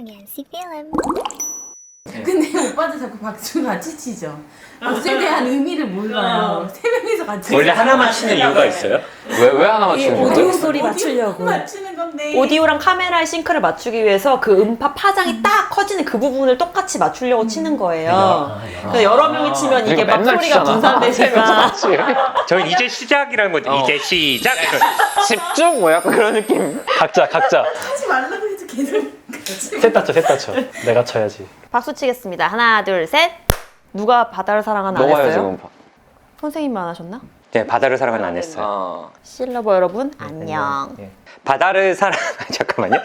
Pengensi film. 근데 오빠도 자꾸 박수 같이 치죠. 박수에 대한 의미를 몰라요. 세 명이서 같이. 원래 하나만 치는 이유가 있어요? 왜 하나만 이게 치는 오디오 거예요? 소리 맞추려고. 맞추는 건데. 오디오랑 카메라의 싱크를 맞추기 위해서 그 음파 파장이 딱 커지는 그 부분을 똑같이 맞추려고 치는 거예요. 그래서 여러 명이 치면 이게 막 맨날 소리가 치잖아. 분산되니까. 저희 이제 시작이라는 거죠. 이제 시작. 집중 뭐 약간 그런 느낌. 각자 하지 말라고 해도 계속 같이. 셋 다 쳐. 내가 쳐야지. 박수 치겠습니다. 하나, 둘, 셋. 누가 바다를 사랑하나 안 너가 해야지 했어요? 그럼. 선생님만 하셨나? 네, 바다를 사랑은 안 했어요. 실러버 여러분 안녕. 예. 바다를 사랑 잠깐만요.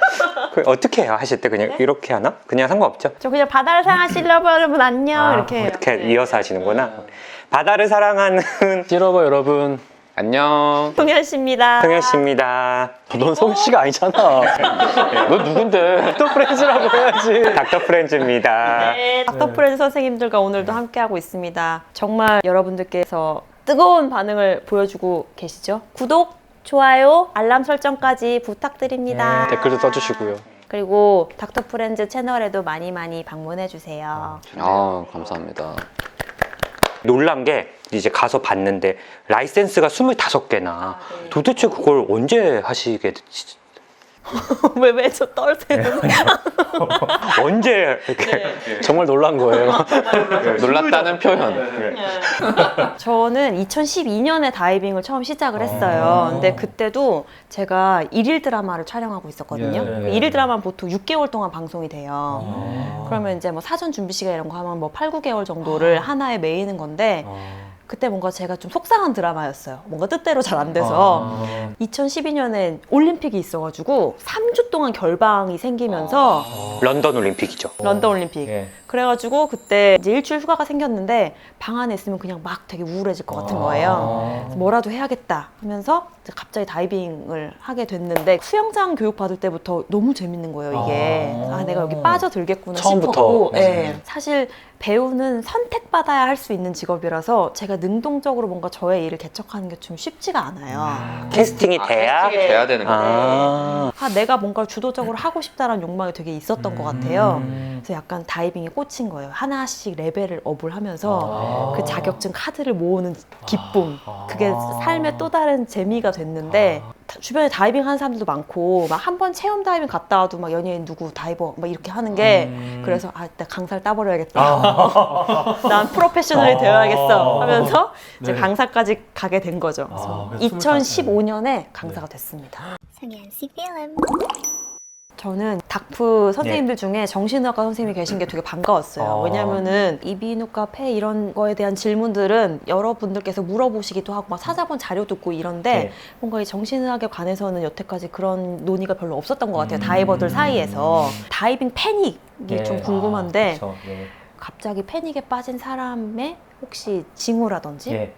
그 어떻게 해요? 하실 때 그냥 이렇게 하나? 그냥 상관없죠? 저 그냥 바다를 사랑하는 실러버 여러분 안녕 이렇게 해요. 이렇게 이어서 하시는구나. 바다를 사랑하는 실러버 여러분. 안녕. 동현 씨입니다. 성현 씨입니다. 넌 성희 씨가 아니잖아. 너 누군데? 또 프렌즈라고 해야지. 닥터 프렌즈입니다. 네, 닥터 프렌즈 선생님들과 오늘도 함께하고 있습니다. 정말 여러분들께서 뜨거운 반응을 보여주고 계시죠? 구독, 좋아요, 알람 설정까지 부탁드립니다. 댓글도 써주시고요. 그리고 닥터 프렌즈 채널에도 많이 방문해주세요. 아 감사합니다. 놀란 게 이제 가서 봤는데 라이센스가 25개나 도대체 그걸 언제 하시게 됐지? 왜 저 떨세는 언제 이렇게 정말 놀란 거예요. 놀랐다는 표현. 저는 2012년에 다이빙을 처음 시작을 했어요. 근데 그때도 제가 일일 드라마를 촬영하고 있었거든요. 예. 일일 드라마는 보통 6개월 동안 방송이 돼요. 그러면 이제 뭐 사전 준비 시간 이런 거 하면 뭐 8, 9개월 정도를 하나에 메이는 건데 그때 뭔가 제가 좀 속상한 드라마였어요. 뭔가 뜻대로 잘 안 돼서 2012년에 올림픽이 있어가지고 3주 동안 결방이 생기면서 런던 올림픽이죠. 런던 올림픽. 예. 그래가지고 그때 이제 일주일 휴가가 생겼는데 방 안에 있으면 그냥 막 되게 우울해질 것 같은 거예요. 그래서 뭐라도 해야겠다 하면서 이제 갑자기 다이빙을 하게 됐는데 수영장 교육 받을 때부터 너무 재밌는 거예요, 이게. 아, 내가 여기 빠져들겠구나 처음부터. 싶었고. 예. 사실 배우는 선택받아야 할 수 있는 직업이라서 제가 능동적으로 뭔가 저의 일을 개척하는 게 좀 쉽지가 않아요. 캐스팅이 돼야 돼야 되는 거예요. 아, 아, 내가 뭔가를 주도적으로 하고 싶다라는 욕망이 되게 있었던 것 같아요. 그래서 약간 다이빙에 꽂힌 거예요. 하나씩 레벨을 업을 하면서 그 자격증 카드를 모으는 기쁨. 그게 삶의 또 다른 재미가 됐는데 주변에 다이빙 하는 사람들도 많고 막 한 번 체험 다이빙 갔다 와도 막 연예인 누구 다이버 막 이렇게 하는 게 그래서 아, 나 강사를 따버려야겠다. 난 프로페셔널이 되어야겠어 하면서 이제 강사까지 가게 된 거죠. 그래서 2015년에 강사가 됐습니다. Pengensi film. 저는 닥프 선생님들 중에 정신의학과 선생님이 계신 게 되게 반가웠어요. 왜냐면은 이비인후과 폐 이런 거에 대한 질문들은 여러분들께서 물어보시기도 하고 막 찾아본 자료도 있고 이런데 뭔가 이 정신의학에 관해서는 여태까지 그런 논의가 별로 없었던 것 같아요. 다이버들 사이에서. 다이빙 패닉이 좀 궁금한데 그쵸. 예. 갑자기 패닉에 빠진 사람의 혹시 징후라든지 예.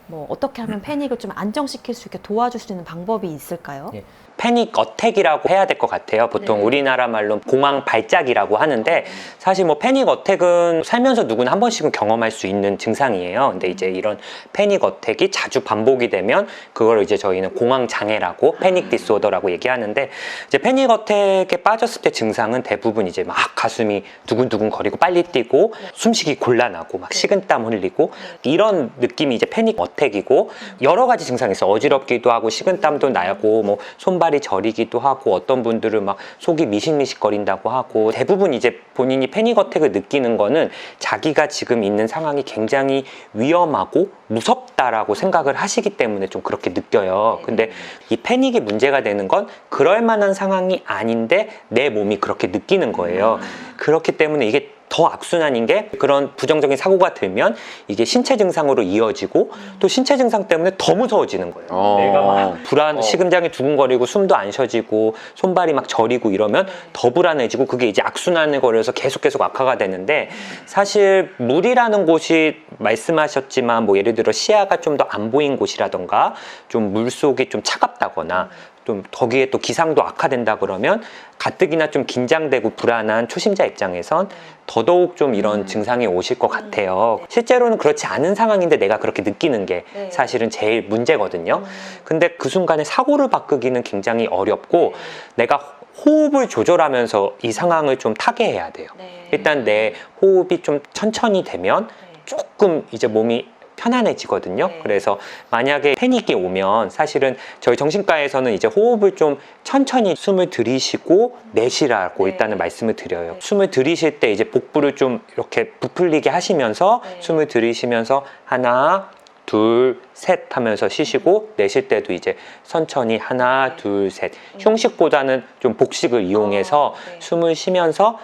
뭐 어떻게 하면 패닉을 좀 안정시킬 수 있게 도와줄 수 있는 방법이 있을까요? 예. 패닉 어택이라고 해야 될 것 같아요. 보통 우리나라 말로 공황 발작이라고 하는데 사실 뭐 패닉 어택은 살면서 누구나 한 번씩은 경험할 수 있는 증상이에요. 근데 이제 이런 패닉 어택이 자주 반복이 되면 그걸 이제 저희는 공황 장애라고 패닉 디스오더라고 얘기하는데 이제 패닉 어택에 빠졌을 때 증상은 대부분 이제 막 가슴이 두근두근 거리고 빨리 뛰고 숨쉬기 곤란하고 막 식은땀 흘리고 이런 느낌이 이제 패닉 어택이고 여러 가지 증상이 있어요. 어지럽기도 하고 식은땀도 나고 뭐 손발이 저리기도 하고 어떤 분들은 막 속이 미식미식거린다고 하고 대부분 이제 본인이 패닉 어택을 느끼는 거는 자기가 지금 있는 상황이 굉장히 위험하고 무섭다라고 생각을 하시기 때문에 좀 그렇게 느껴요. 근데 이 패닉이 문제가 되는 건 그럴 만한 상황이 아닌데 내 몸이 그렇게 느끼는 거예요. 그렇기 때문에 이게 더 악순환인 게 그런 부정적인 사고가 들면 이게 신체 증상으로 이어지고 또 신체 증상 때문에 더 무서워지는 거예요. 내가 막 불안, 식은장이 두근거리고 숨도 안 쉬어지고 손발이 막 저리고 이러면 더 불안해지고 그게 이제 악순환을 걸려서 계속 악화가 되는데 사실 물이라는 곳이 말씀하셨지만 뭐 예를 들어 시야가 좀 더 안 보인 곳이라던가 좀 물속이 좀 차갑다거나 좀 거기에 또 기상도 악화된다 그러면 가뜩이나 좀 긴장되고 불안한 초심자 입장에선 더더욱 좀 이런 증상이 오실 것 같아요. 실제로는 그렇지 않은 상황인데 내가 그렇게 느끼는 게 사실은 제일 문제거든요. 근데 그 순간에 사고를 바꾸기는 굉장히 어렵고 내가 호흡을 조절하면서 이 상황을 좀 타개해야 돼요. 일단 내 호흡이 좀 천천히 되면 조금 이제 몸이 편안해지거든요. 그래서 만약에 패닉이 오면 사실은 저희 정신과에서는 이제 호흡을 좀 천천히 숨을 들이쉬고 내쉬라고 일단은 말씀을 드려요. 숨을 들이쉴 때 이제 복부를 좀 이렇게 부풀리게 하시면서 숨을 들이쉬면서 하나, 둘, 셋 하면서 쉬시고 내쉴 때도 이제 천천히 하나, 둘, 셋. 흉식보다는 좀 복식을 이용해서 숨을 쉬면서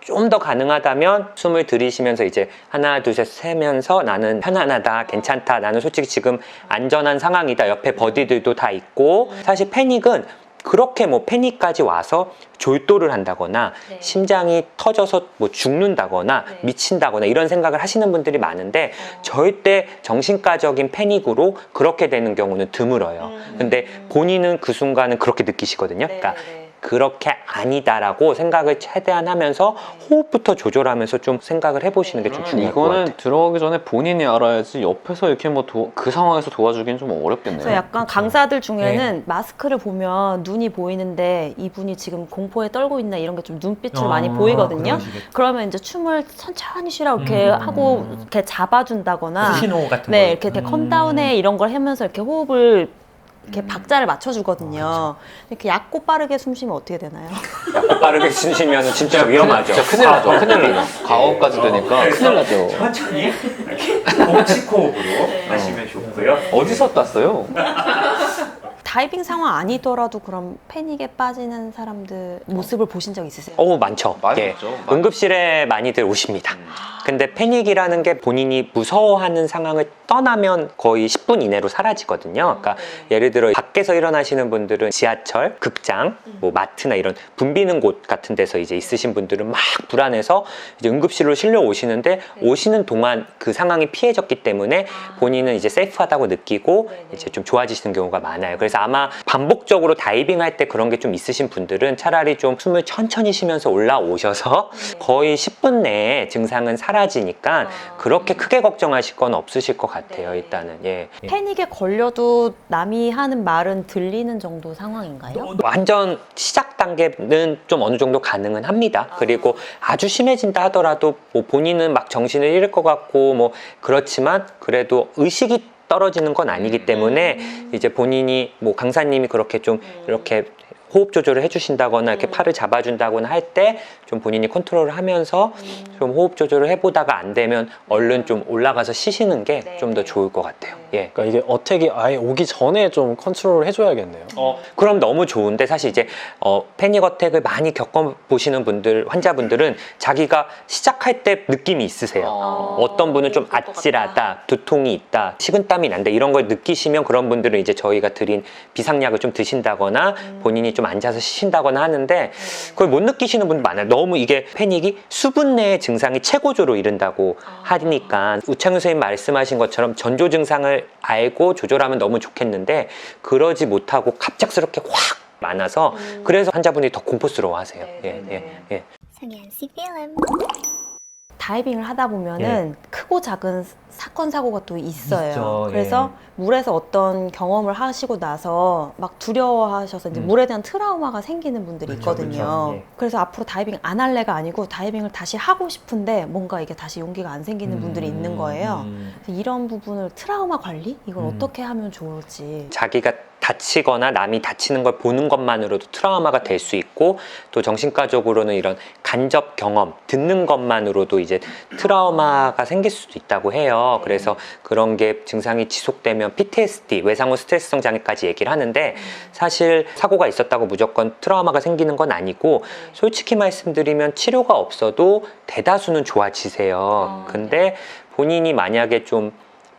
좀 더 가능하다면 숨을 들이쉬면서 이제 하나, 둘, 셋 세면서 나는 편안하다, 괜찮다, 나는 솔직히 지금 안전한 상황이다, 옆에 버디들도 다 있고. 사실 패닉은 그렇게 뭐 패닉까지 와서 졸도를 한다거나 심장이 터져서 뭐 죽는다거나 미친다거나 이런 생각을 하시는 분들이 많은데 절대 정신과적인 패닉으로 그렇게 되는 경우는 드물어요. 근데 본인은 그 순간은 그렇게 느끼시거든요. 그러니까 그렇게 아니다라고 생각을 최대한 하면서 호흡부터 조절하면서 좀 생각을 해보시는 게 좀 중요할 것 같아요. 이거는 들어가기 전에 본인이 알아야지 옆에서 이렇게 뭐 그 상황에서 도와주기는 좀 어렵겠네요. 그래서 약간 강사들 중에는 마스크를 보면 눈이 보이는데 이분이 지금 공포에 떨고 있나 이런 게 좀 눈빛으로 많이 보이거든요. 그러면 이제 춤을 천천히 쉬라고 이렇게 하고 이렇게 잡아준다거나 신호 같은 네, 거. 이렇게 되게 컴다운해 이런 걸 하면서 이렇게 호흡을 이렇게 박자를 맞춰주거든요. 이렇게 얕고 빠르게 숨 쉬면 어떻게 되나요? 약간 빠르게 쓰시면 진짜 위험하죠. 진짜 큰일 나죠. 큰일 나죠. 과거까지 되니까 큰일 나죠. 천천히 이렇게 복식 호흡으로 하시면 좋고요. 어디서 땄어요? 다이빙 상황 아니더라도 그럼 패닉에 빠지는 사람들 모습을 보신 적 있으세요? 많죠. 많이 예. 있죠. 응급실에 많이들 오십니다. 근데 패닉이라는 게 본인이 무서워하는 상황을 떠나면 거의 10분 이내로 사라지거든요. 그러니까 예를 들어 밖에서 일어나시는 분들은 지하철, 극장, 뭐 마트나 이런 붐비는 곳 같은 데서 이제 있으신 분들은 막 불안해서 이제 응급실로 실려 오시는데 오시는 동안 그 상황이 피해졌기 때문에 본인은 이제 세이프하다고 느끼고 이제 좀 좋아지시는 경우가 많아요. 그래서 아마 반복적으로 다이빙 할 때 그런 게 좀 있으신 분들은 차라리 좀 숨을 천천히 쉬면서 올라오셔서 거의 10분 내에 증상은 사라지니까 그렇게 크게 걱정하실 건 없으실 것 같아요. 일단은 패닉에 걸려도 남이 하는 말은 들리는 정도 상황인가요? 완전 시작 단계는 좀 어느 정도 가능은 합니다. 그리고 아주 심해진다 하더라도 뭐 본인은 막 정신을 잃을 것 같고 뭐 그렇지만 그래도 의식이 떨어지는 건 아니기 때문에 이제 본인이 뭐 강사님이 그렇게 좀 이렇게 호흡 조절을 해주신다거나 이렇게 팔을 잡아준다거나 할 때 좀 본인이 컨트롤을 하면서 좀 호흡 조절을 해보다가 안 되면 얼른 좀 올라가서 쉬시는 게 좀 더 좋을 것 같아요. 예. 그러니까 이게 어택이 아예 오기 전에 좀 컨트롤을 해줘야겠네요. 그럼 너무 좋은데 사실 이제 패닉 어택을 많이 겪어보시는 분들, 환자분들은 자기가 시작할 때 느낌이 있으세요. 어떤 분은 좀 아찔하다, 두통이 있다, 식은땀이 난다 이런 걸 느끼시면 그런 분들은 이제 저희가 드린 비상약을 좀 드신다거나 본인이 좀 앉아서 쉬신다거나 하는데 그걸 못 느끼시는 분들 많아요. 너무 이게 패닉이 수분 내의 증상이 최고조로 이른다고 하니까 우창윤 선생님 말씀하신 것처럼 전조 증상을 알고 조절하면 너무 좋겠는데 그러지 못하고 갑작스럽게 확 많아서 그래서 환자분들이 더 공포스러워 하세요. 예. 성현 씨 필름. 다이빙을 하다 보면은 크고 작은 사건 사고가 또 있어요. 있죠, 그래서 물에서 어떤 경험을 하시고 나서 막 두려워하셔서 이제 물에 대한 트라우마가 생기는 분들이 있거든요. 그래서 앞으로 다이빙 안 할래가 아니고 다이빙을 다시 하고 싶은데 뭔가 이게 다시 용기가 안 생기는 분들이 있는 거예요. 그래서 이런 부분을 트라우마 관리 이걸 어떻게 하면 좋을지. 자기가 다치거나 남이 다치는 걸 보는 것만으로도 트라우마가 될 수 있고 또 정신과적으로는 이런 간접 경험, 듣는 것만으로도 이제 트라우마가 생길 수도 있다고 해요. 그래서 그런 게 증상이 지속되면 PTSD, 외상후 스트레스성 장애까지 얘기를 하는데 사실 사고가 있었다고 무조건 트라우마가 생기는 건 아니고 솔직히 말씀드리면 치료가 없어도 대다수는 좋아지세요. 근데 본인이 만약에 좀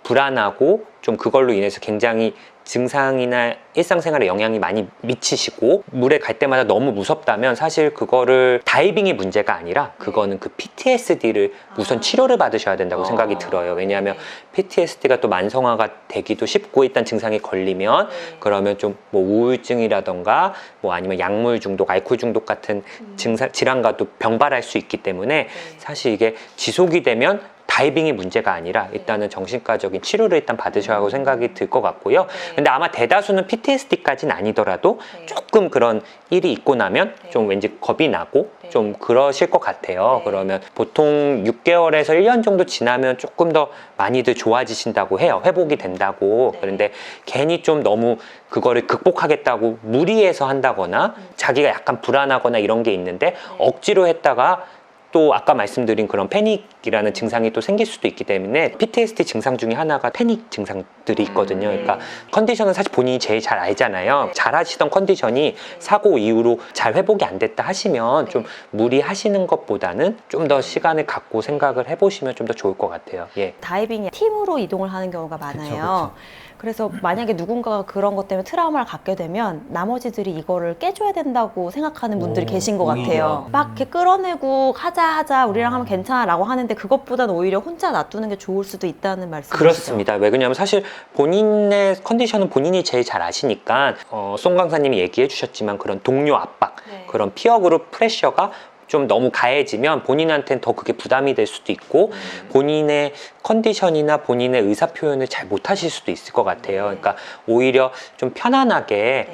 불안하고 좀 그걸로 인해서 굉장히 증상이나 일상생활에 영향이 많이 미치시고 물에 갈 때마다 너무 무섭다면 사실 그거를 다이빙이 문제가 아니라 그거는 그 PTSD를 우선 치료를 받으셔야 된다고 생각이 들어요. 왜냐하면 PTSD가 또 만성화가 되기도 쉽고 일단 증상이 걸리면 그러면 좀 뭐 우울증이라던가 뭐 아니면 약물 중독, 알코올 중독 같은 증상, 질환과도 병발할 수 있기 때문에 사실 이게 지속이 되면 다이빙이 문제가 아니라 일단은 정신과적인 치료를 일단 받으셔야 하고 생각이 들 것 같고요. 근데 아마 대다수는 PTSD까지는 아니더라도 조금 그런 일이 있고 나면 좀 왠지 겁이 나고 좀 그러실 것 같아요. 그러면 보통 6개월에서 1년 정도 지나면 조금 더 많이들 좋아지신다고 해요. 회복이 된다고. 그런데 괜히 좀 너무 그거를 극복하겠다고 무리해서 한다거나 자기가 약간 불안하거나 이런 게 있는데 억지로 했다가 또 아까 말씀드린 그런 패닉이라는 증상이 또 생길 수도 있기 때문에 PTSD 증상 중에 하나가 패닉 증상들이 있거든요. 그러니까 컨디션은 사실 본인이 제일 잘 알잖아요. 잘 하시던 컨디션이 사고 이후로 잘 회복이 안 됐다 하시면 좀 무리하시는 것보다는 좀 더 시간을 갖고 생각을 해보시면 좀 더 좋을 것 같아요. 예. 다이빙이 팀으로 이동을 하는 경우가 많아요. 그래서 만약에 누군가가 그런 것 때문에 트라우마를 갖게 되면 나머지들이 이거를 깨줘야 된다고 생각하는 분들이 계신 것 같아요. 막 이렇게 끌어내고 하자 우리랑 하면 괜찮아 라고 하는데 그것보다는 오히려 혼자 놔두는 게 좋을 수도 있다는 말씀이시죠? 그렇습니다. 왜 그러냐면 사실 본인의 컨디션은 본인이 제일 잘 아시니까 송 강사님이 얘기해 주셨지만 그런 동료 압박, 그런 피어 그룹 프레셔가 좀 너무 가해지면 본인한테는 더 그게 부담이 될 수도 있고 본인의 컨디션이나 본인의 의사 표현을 잘 못하실 수도 있을 것 같아요. 그러니까 오히려 좀 편안하게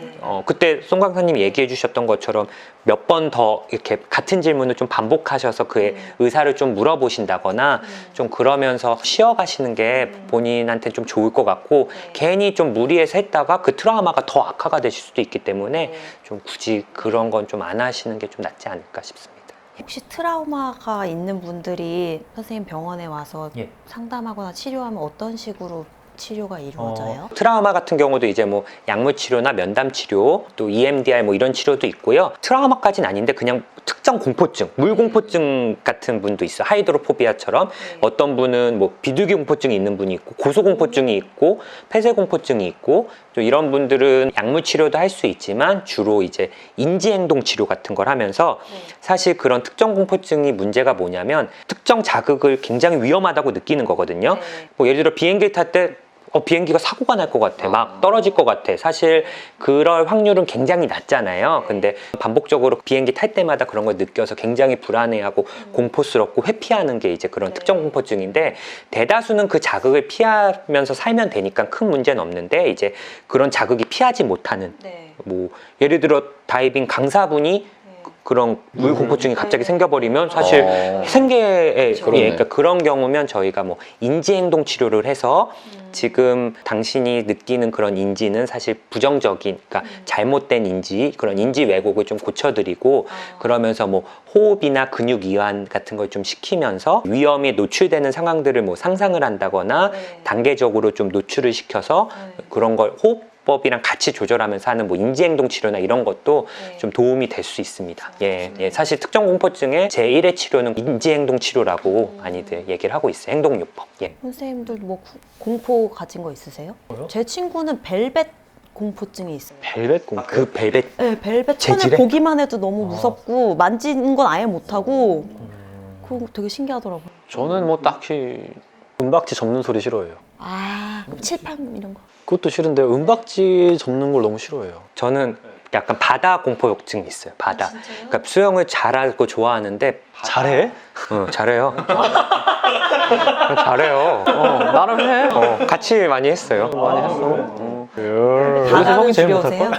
그때 송 강사님이 얘기해 주셨던 것처럼 몇 번 더 이렇게 같은 질문을 좀 반복하셔서 그의 의사를 좀 물어보신다거나 좀 그러면서 쉬어가시는 게 본인한테는 좀 좋을 것 같고 괜히 좀 무리해서 했다가 그 트라우마가 더 악화가 되실 수도 있기 때문에 좀 굳이 그런 건 좀 안 하시는 게 좀 낫지 않을까 싶습니다. 혹시 트라우마가 있는 분들이 선생님 병원에 와서 예. 상담하거나 치료하면 어떤 식으로 치료가 이루어져요? 트라우마 같은 경우도 이제 뭐 약물 치료나 면담 치료, 또 EMDR 뭐 이런 치료도 있고요. 트라우마까지는 아닌데 그냥 특정 공포증, 물공포증 같은 분도 있어요. 하이드로포비아처럼 어떤 분은 뭐 비둘기 공포증이 있는 분이 있고 고소공포증이 있고 폐쇄공포증이 있고 또 이런 분들은 약물 치료도 할 수 있지만 주로 이제 인지행동 치료 같은 걸 하면서 사실 그런 특정 공포증이 문제가 뭐냐면 특정 자극을 굉장히 위험하다고 느끼는 거거든요. 뭐 예를 들어 비행기를 탈 때 비행기가 사고가 날 것 같아. 막 떨어질 것 같아. 사실 그럴 확률은 굉장히 낮잖아요. 근데 반복적으로 비행기 탈 때마다 그런 걸 느껴서 굉장히 불안해하고 공포스럽고 회피하는 게 이제 그런 특정 공포증인데 대다수는 그 자극을 피하면서 살면 되니까 큰 문제는 없는데 이제 그런 자극이 피하지 못하는 뭐 예를 들어 다이빙 강사분이 그런 물공포증이 갑자기 생겨버리면 사실 생계에 그러니까 그런 경우면 저희가 뭐 인지행동 치료를 해서 지금 당신이 느끼는 그런 인지는 사실 부정적인, 그러니까 잘못된 인지, 그런 인지 왜곡을 좀 고쳐드리고 그러면서 뭐 호흡이나 근육 이완 같은 걸 좀 시키면서 위험에 노출되는 상황들을 뭐 상상을 한다거나 단계적으로 좀 노출을 시켜서 그런 걸 호흡법이랑 같이 조절하면서 하는 뭐 인지행동 치료나 이런 것도 좀 도움이 될 수 있습니다. 예, 사실 특정 공포증의 제1의 치료는 인지행동 치료라고 많이들 얘기를 하고 있어요. 행동요법. 예. 선생님들 뭐 공포 가진 거 있으세요? 제 친구는 벨벳 공포증이 있어요. 벨벳 공포? 그 벨벳 네, 벨벳 천을 재질에? 보기만 해도 너무 무섭고 만지는 건 아예 못하고 그거 되게 신기하더라고요. 저는 뭐 딱히 은박지 접는 소리 싫어해요. 칠판 이런 거. 그것도 싫은데 은박지 접는 걸 너무 싫어해요. 저는 약간 바다 공포증이 있어요. 바다. 그러니까 수영을 잘하고 좋아하는데 잘해? 잘해요. 잘해요. 나름 해. 같이 많이 했어요. 많이 했어. 바다는 여기서 형이 제일 두려우세요?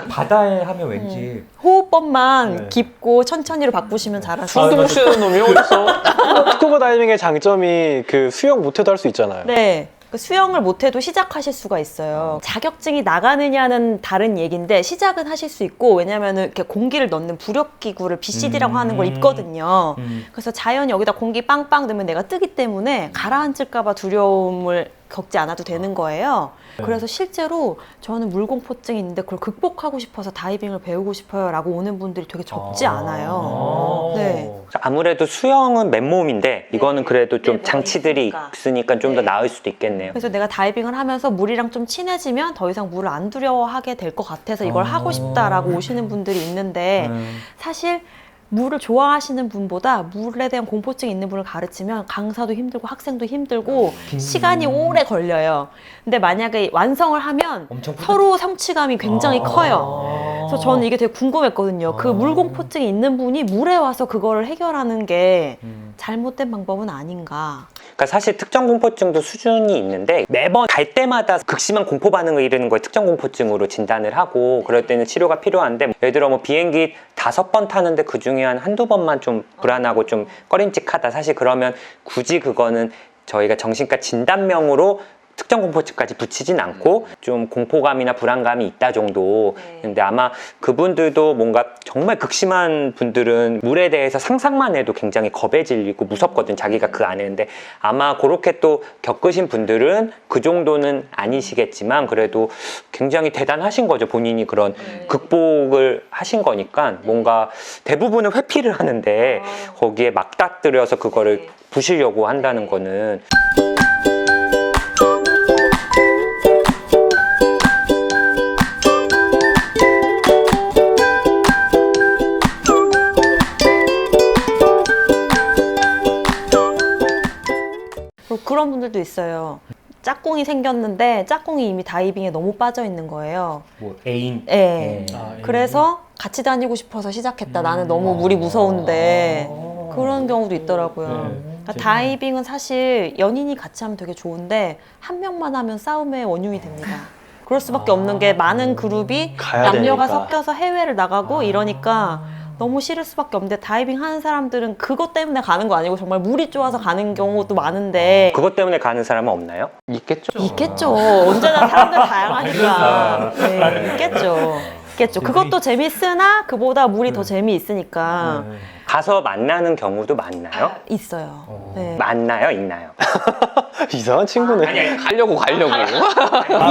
바다에 하면 왠지 호흡법만 깊고 천천히로 바꾸시면 잘하세요. 숨도 못 쉬는 놈이 어딨어? 스쿠버 다이빙의 장점이 그 수영 못해도 할 수 있잖아요. 네. 그 수영을 못해도 시작하실 수가 있어요. 자격증이 나가느냐는 다른 얘기인데 시작은 하실 수 있고 왜냐면은 이렇게 공기를 넣는 부력기구를 BCD라고 하는 걸 입거든요. 그래서 자연히 여기다 공기 빵빵 넣으면 내가 뜨기 때문에 가라앉을까봐 두려움을 겪지 않아도 되는 거예요. 그래서 실제로 저는 물공포증이 있는데 그걸 극복하고 싶어서 다이빙을 배우고 싶어요 라고 오는 분들이 되게 적지 않아요. 네. 아무래도 수영은 맨몸인데 이거는 그래도 좀 장치들이 있으니까 좀 더 나을 수도 있겠네요. 그래서 내가 다이빙을 하면서 물이랑 좀 친해지면 더 이상 물을 안 두려워하게 될 것 같아서 이걸 하고 싶다라고 오시는 분들이 있는데 사실 물을 좋아하시는 분보다 물에 대한 공포증이 있는 분을 가르치면 강사도 힘들고 학생도 힘들고 시간이 오래 걸려요. 근데 만약에 완성을 하면 엄청 서로 성취감이 굉장히 커요. 그래서 저는 이게 되게 궁금했거든요. 그 물 공포증이 있는 분이 물에 와서 그거를 해결하는 게 잘못된 방법은 아닌가. 그러니까 사실 특정 공포증도 수준이 있는데 매번 갈 때마다 극심한 공포 반응을 이르는 걸 특정 공포증으로 진단을 하고 그럴 때는 치료가 필요한데 예를 들어 뭐 비행기 5번 타는데 그 중에 한 한두 번만 좀 불안하고 좀 꺼림칙하다. 사실 그러면 굳이 그거는 저희가 정신과 진단명으로 특정 공포증까지 붙이진 않고 좀 공포감이나 불안감이 있다 정도. 근데 아마 그분들도 뭔가 정말 극심한 분들은 물에 대해서 상상만 해도 굉장히 겁에 질리고 무섭거든, 자기가 그 안에. 근데 아마 그렇게 또 겪으신 분들은 그 정도는 아니시겠지만 그래도 굉장히 대단하신 거죠. 본인이 그런 극복을 하신 거니까 뭔가 대부분은 회피를 하는데 거기에 막닥들여서 그거를 부시려고 한다는 거는 그런 분들도 있어요. 짝꿍이 생겼는데 짝꿍이 이미 다이빙에 너무 빠져 있는 거예요. 뭐 애인. 네. 그래서 같이 다니고 싶어서 시작했다. 나는 너무 물이 무서운데. 그런 경우도 있더라고요. 그러니까 다이빙은 사실 연인이 같이 하면 되게 좋은데 한 명만 하면 싸움의 원흉이 됩니다. 그럴 수밖에 없는 게 많은 그룹이 가야 남녀가 되니까. 섞여서 해외를 나가고 이러니까 너무 싫을 수밖에 없는데 다이빙 하는 사람들은 그것 때문에 가는 거 아니고 정말 물이 좋아서 가는 경우도 많은데 그것 때문에 가는 사람은 없나요? 있겠죠. 있겠죠. 언제나 사람들 다양하니까. 네, 있겠죠. 있겠죠. 그것도 재밌으나 그보다 물이 더 재미있으니까 가서 만나는 경우도 많나요? 있어요. 네. 만나요? 있나요? 이상한 친구네. 가려고.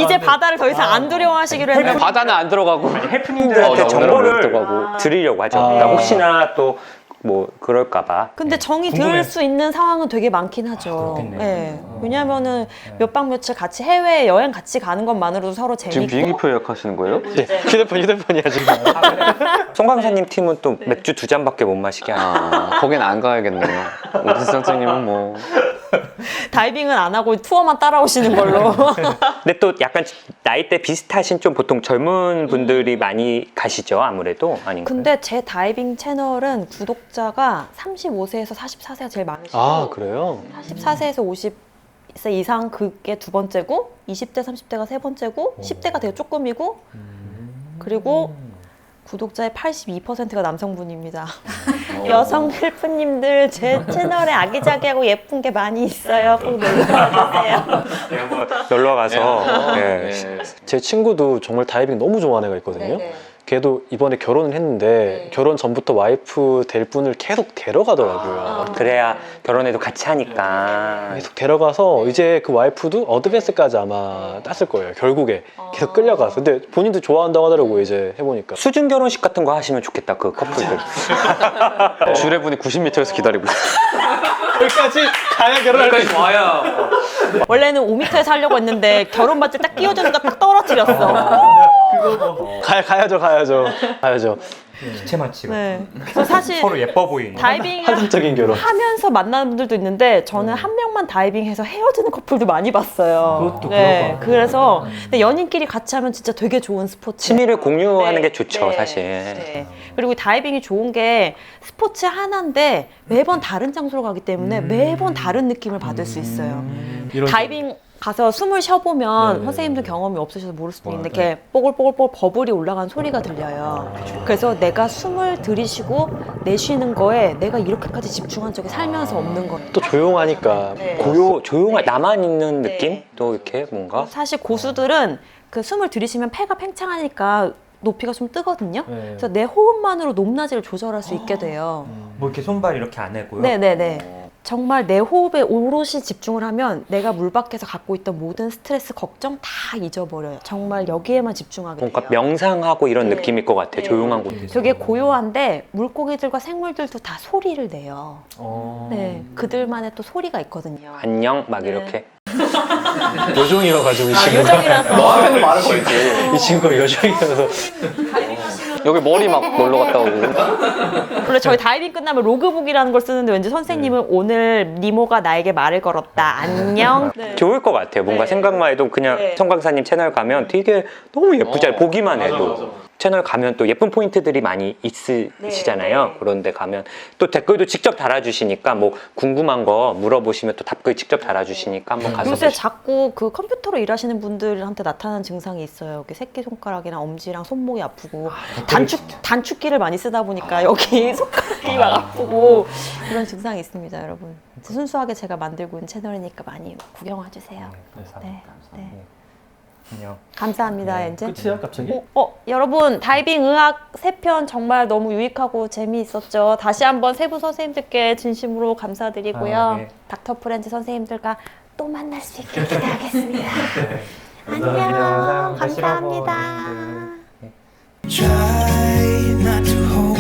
이제 바다를 더 이상 안 두려워하시기로 했는데 바다는 안 들어가고. 헬프님들한테 어, 정보를 들어가고. 드리려고 하죠. 그러니까 혹시나 또 뭐 그럴까봐. 근데 정이 들 수 있는 상황은 되게 많긴 하죠. 네. 왜냐면은 몇 박 며칠 같이 해외 여행 같이 가는 것만으로도 서로 지금 재밌고 비행기표 예약하시는 거예요? 예, 휴대폰이야 지금. 송 강사님 팀은 또 맥주 2잔밖에 못 마시게 하니까. 거긴 안 가야겠네요. 오디스 선생님은 뭐 다이빙은 안 하고 투어만 따라오시는 걸로. 근데 또 약간 나이대 비슷하신 좀 보통 젊은 분들이 많이 가시죠, 아무래도. 아닌가요? 근데 제 다이빙 채널은 구독자가 35세에서 44세가 제일 많으시고 아 그래요? 44세에서 50세 이상 그게 두 번째고 20대 30대가 세 번째고 10대가 되게 조금이고 그리고 구독자의 82%가 남성분입니다. 여성 헬프님들 제 채널에 아기자기하고 예쁜 게 많이 있어요. 꼭 놀러와주세요. 놀러 가서 예. 제 친구도 정말 다이빙 너무 좋아하는 애가 있거든요. 걔도 이번에 결혼을 했는데 결혼 전부터 와이프 될 분을 계속 데려가더라고요. 그래야 결혼해도 같이 하니까. 계속 데려가서 이제 그 와이프도 어드밴스까지 아마 땄을 거예요. 결국에 계속 끌려가서. 근데 본인도 좋아한다고 하더라고요. 이제 해보니까. 수중 결혼식 같은 거 하시면 좋겠다, 그 커플들. 주례분이 90m에서 기다리고 여기까지 가야 결혼할 수 있어. 와야. 원래는 5m에서 하려고 했는데 결혼 바지 딱 끼워주니까 딱 떨어뜨렸어. 가야죠. 기체 마치로. 네. 그래서 사실 예뻐 보이는. 다이빙을 환상적인 결혼. 하면서 만나는 분들도 있는데 저는 한 명만 다이빙해서 헤어지는 커플도 많이 봤어요. 그것도 네. 그래서 근데 연인끼리 같이 하면 진짜 되게 좋은 스포츠. 취미를 공유하는 네. 게 좋죠, 네. 사실. 네. 그리고 다이빙이 좋은 게 스포츠 하나인데 매번 다른 장소로 가기 때문에 매번 다른 느낌을 받을 수 있어요. 다이빙 가서 숨을 쉬어보면 선생님들 경험이 없으셔서 모를 수도 있는데 이렇게 뽀글뽀글뽀글 버블이 올라가는 소리가 들려요. 그래서 내가 숨을 들이쉬고 내쉬는 거에 내가 이렇게까지 집중한 적이 살면서 없는 거예요. 또 조용하니까. 조용한 나만 있는 느낌? 또 이렇게 뭔가. 사실 고수들은 그 숨을 들이쉬면 폐가 팽창하니까 높이가 좀 뜨거든요. 그래서 내 호흡만으로 높낮이를 조절할 수 있게 돼요. 뭐 이렇게 손발 이렇게 안 해고요? 네네네. 정말 내 호흡에 오롯이 집중을 하면 내가 물 밖에서 갖고 있던 모든 스트레스, 걱정 다 잊어버려요. 정말 여기에만 집중하게 돼요. 뭔가 명상하고 이런 느낌일 것 같아, 조용한 곳에서. 되게 고요한데 물고기들과 생물들도 다 소리를 내요. 네, 그들만의 또 소리가 있거든요. 안녕? 막 이렇게. 요정이어가지고 이 친구가 요정이라서. 너한테는 말할 거 있지. 이 친구가 요정이어서 여기 머리 막 놀러 갔다 오고. 원래 저희 다이빙 끝나면 로그북이라는 걸 쓰는데 왠지 선생님은 오늘 니모가 나에게 말을 걸었다. 안녕. 네. 좋을 것 같아요. 뭔가 네. 생각만 해도 그냥 네. 성광사님 채널 가면 되게 너무 예쁘잖아요. 보기만 해도. 채널 가면 또 예쁜 포인트들이 많이 있으시잖아요. 네. 그런데 가면 또 댓글도 직접 달아주시니까 뭐 궁금한 거 물어보시면 또 답글 직접 달아주시니까 한번 가서 요새 보시죠. 자꾸 그 컴퓨터로 일하시는 분들한테 나타나는 증상이 있어요. 여기 새끼손가락이나 엄지랑 손목이 아프고 단축키를 많이 쓰다 보니까 여기 손가락이 막 아프고 그런 증상이 있습니다, 여러분. 순수하게 제가 만들고 있는 채널이니까 많이 구경해 주세요. 네. 네. 감사합니다, 엔젤. 끝이야 갑자기? 여러분 다이빙 의학 3편 정말 너무 유익하고 재미있었죠. 다시 한번 세부 선생님들께 진심으로 감사드리고요. 닥터 프렌즈 선생님들과 또 만날 수 있게 기대하겠습니다. 안녕. 감사합니다. Try not to hold